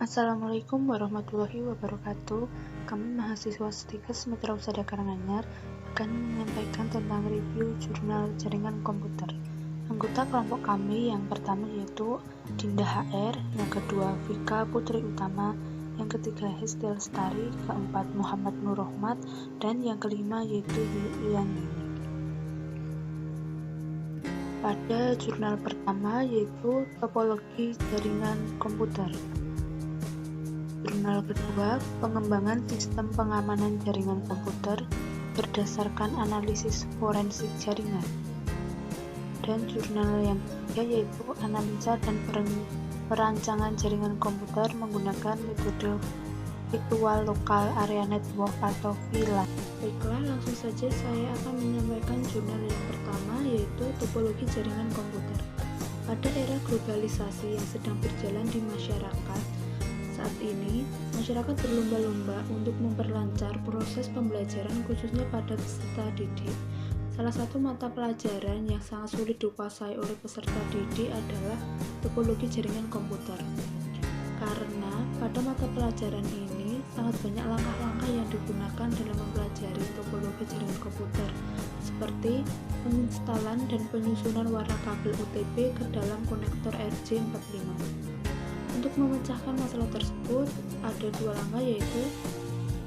Assalamualaikum warahmatullahi wabarakatuh. Kami mahasiswa Stikes Mitra Husada Karanganyar akan menyampaikan tentang review jurnal jaringan komputer. Anggota kelompok kami yang pertama yaitu Dinda HR, yang kedua Vika Putri Utama, yang ketiga Hesti Lestari, keempat Muhammad Nur Rohmat, dan yang kelima yaitu Yulian Yuni. Pada jurnal pertama yaitu topologi jaringan komputer. Jurnal kedua, pengembangan sistem pengamanan jaringan komputer berdasarkan analisis forensik jaringan. Dan jurnal yang ketiga yaitu analisa dan perancangan jaringan komputer menggunakan metode virtual local area network atau VLAN. Baiklah, langsung saja saya akan menyampaikan jurnal yang pertama yaitu topologi jaringan komputer. Pada era globalisasi yang sedang berjalan di masyarakat, saat ini, masyarakat berlomba-lomba untuk memperlancar proses pembelajaran khususnya pada peserta didik. Salah satu mata pelajaran yang sangat sulit dikuasai oleh peserta didik adalah topologi jaringan komputer. Karena pada mata pelajaran ini sangat banyak langkah-langkah yang digunakan dalam mempelajari topologi jaringan komputer, seperti penginstalan dan penyusunan warna kabel UTP ke dalam konektor RJ45. Untuk memecahkan masalah tersebut, ada dua langkah yaitu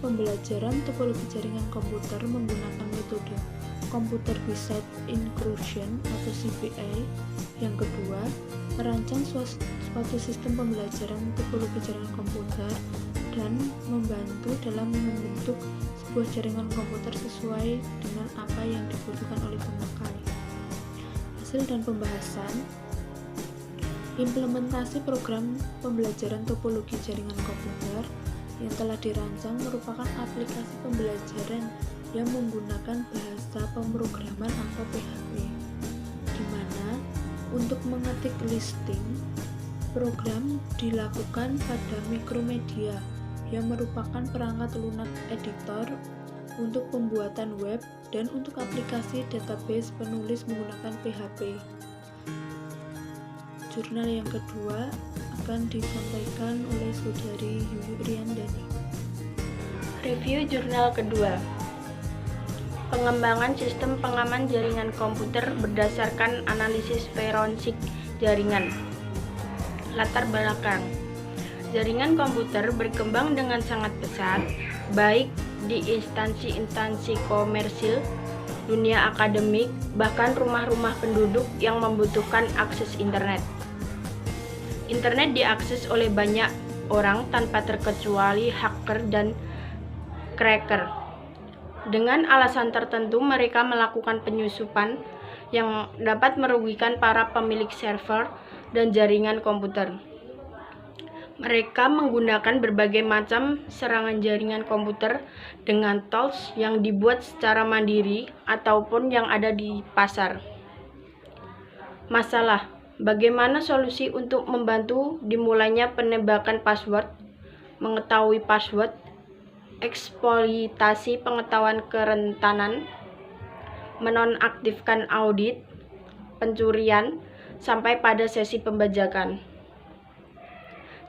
pembelajaran topologi jaringan komputer menggunakan metode Computer Based Inclusion atau CBI. Yang kedua, merancang suatu sistem pembelajaran topologi jaringan komputer dan membantu dalam membentuk sebuah jaringan komputer sesuai dengan apa yang dibutuhkan oleh pemakai. Hasil dan pembahasan. Implementasi program pembelajaran topologi jaringan komputer yang telah dirancang merupakan aplikasi pembelajaran yang menggunakan bahasa pemrograman atau PHP, di mana untuk mengetik listing, program dilakukan pada Micromedia yang merupakan perangkat lunak editor untuk pembuatan web dan untuk aplikasi database penulis menggunakan PHP. Jurnal yang kedua akan disampaikan oleh Saudari Yuyu Riyandani. Review jurnal kedua. Pengembangan sistem pengaman jaringan komputer berdasarkan analisis forensik jaringan. Latar belakang. Jaringan komputer berkembang dengan sangat pesat, baik di instansi-instansi komersil, dunia akademik, bahkan rumah-rumah penduduk yang membutuhkan akses internet. Internet diakses oleh banyak orang tanpa terkecuali hacker dan cracker. Dengan alasan tertentu, mereka melakukan penyusupan yang dapat merugikan para pemilik server dan jaringan komputer. Mereka menggunakan berbagai macam serangan jaringan komputer dengan tools yang dibuat secara mandiri ataupun yang ada di pasar. Masalah: bagaimana solusi untuk membantu dimulainya penebakan password, mengetahui password, eksploitasi pengetahuan kerentanan, menonaktifkan audit, pencurian, sampai pada sesi pembajakan.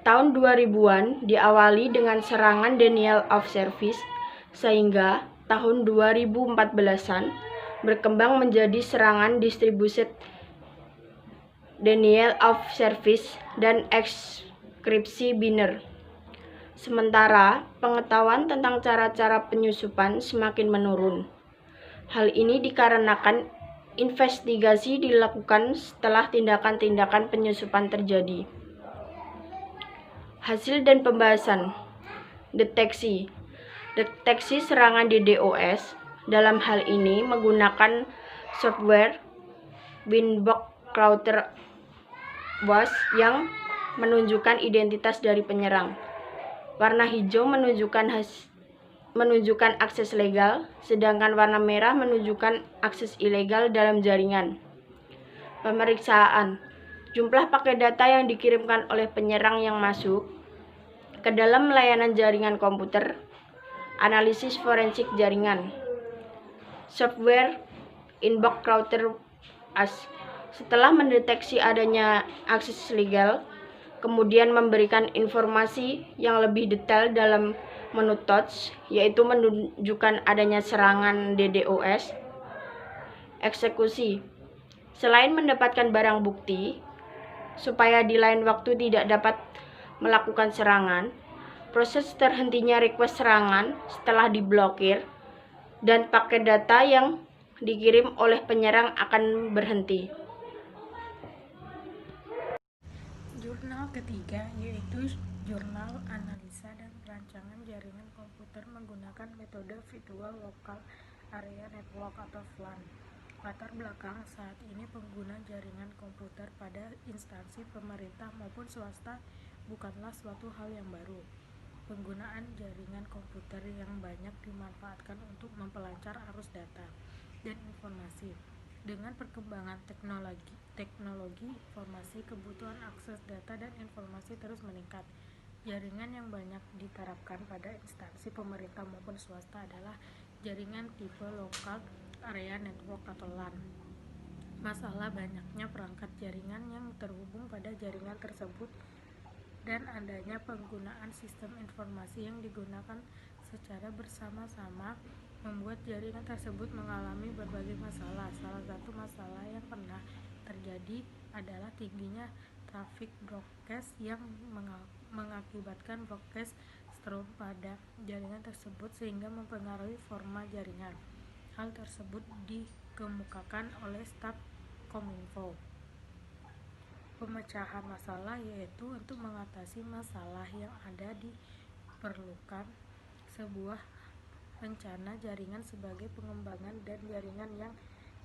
Tahun 2000-an diawali dengan serangan denial of service, sehingga tahun 2014-an berkembang menjadi serangan distributed denial of service dan ekskripsi binary. Sementara pengetahuan tentang cara-cara penyusupan semakin menurun. Hal ini dikarenakan investigasi dilakukan setelah tindakan-tindakan penyusupan terjadi. Hasil dan pembahasan. Deteksi serangan DDoS dalam hal ini menggunakan software Winbox Router WAS yang menunjukkan identitas dari penyerang. Warna hijau menunjukkan akses legal, sedangkan warna merah menunjukkan akses ilegal dalam jaringan. Pemeriksaan. Jumlah paket data yang dikirimkan oleh penyerang yang masuk ke dalam layanan jaringan komputer. Analisis forensik jaringan. Software Winbox Router WAS. Setelah mendeteksi adanya akses legal, kemudian memberikan informasi yang lebih detail dalam menu touch, yaitu menunjukkan adanya serangan DDoS. Eksekusi. Selain mendapatkan barang bukti, supaya di lain waktu tidak dapat melakukan serangan, proses terhentinya request serangan setelah diblokir dan paket data yang dikirim oleh penyerang akan berhenti. Jurnal ketiga yaitu jurnal analisa dan perancangan jaringan komputer menggunakan metode Virtual Local Area Network atau VLAN. Latar belakang saat ini pengguna jaringan komputer pada instansi pemerintah maupun swasta bukanlah suatu hal yang baru. Penggunaan jaringan komputer yang banyak dimanfaatkan untuk memperlancar arus data dan informasi. Dengan perkembangan teknologi informasi, kebutuhan akses data dan informasi terus meningkat. Jaringan yang banyak diterapkan pada instansi pemerintah maupun swasta adalah jaringan tipe Local Area Network atau LAN. Masalah banyaknya perangkat jaringan yang terhubung pada jaringan tersebut dan adanya penggunaan sistem informasi yang digunakan secara bersama-sama membuat jaringan tersebut mengalami berbagai masalah. Salah satu masalah yang pernah terjadi adalah tingginya trafik broadcast yang mengakibatkan broadcast strong pada jaringan tersebut sehingga mempengaruhi forma jaringan. Hal tersebut dikemukakan oleh staf Kominfo. Pemecahan masalah yaitu untuk mengatasi masalah yang ada diperlukan sebuah rencana jaringan sebagai pengembangan dan jaringan yang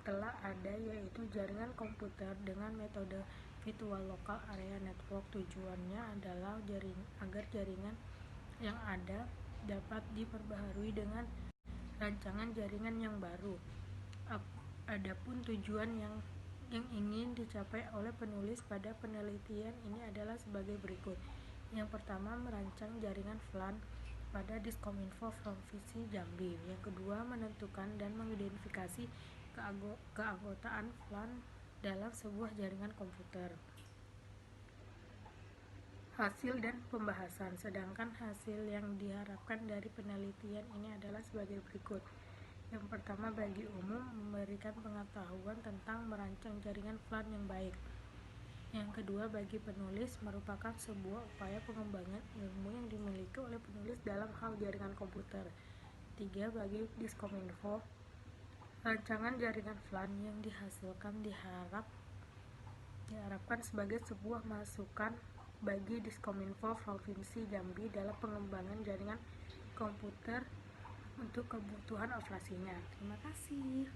telah ada yaitu jaringan komputer dengan metode Virtual Local Area Network. Tujuannya adalah agar jaringan yang ada dapat diperbaharui dengan rancangan jaringan yang baru. Adapun tujuan yang ingin dicapai oleh penulis pada penelitian ini adalah sebagai berikut. Yang pertama, merancang jaringan VLAN pada Diskominfo Provinsi Jambi. Yang kedua, menentukan dan mengidentifikasi keanggotaan VLAN dalam sebuah jaringan komputer. Hasil dan pembahasan. Sedangkan hasil yang diharapkan dari penelitian ini adalah sebagai berikut. Yang pertama, bagi umum memberikan pengetahuan tentang merancang jaringan VLAN yang baik. Yang kedua, bagi penulis merupakan sebuah upaya pengembangan ilmu yang dimiliki oleh penulis dalam hal jaringan komputer. 3. Bagi Diskominfo, rancangan jaringan VLAN yang dihasilkan diharapkan sebagai sebuah masukan bagi Diskominfo Provinsi Jambi dalam pengembangan jaringan komputer untuk kebutuhan operasinya. Terima kasih.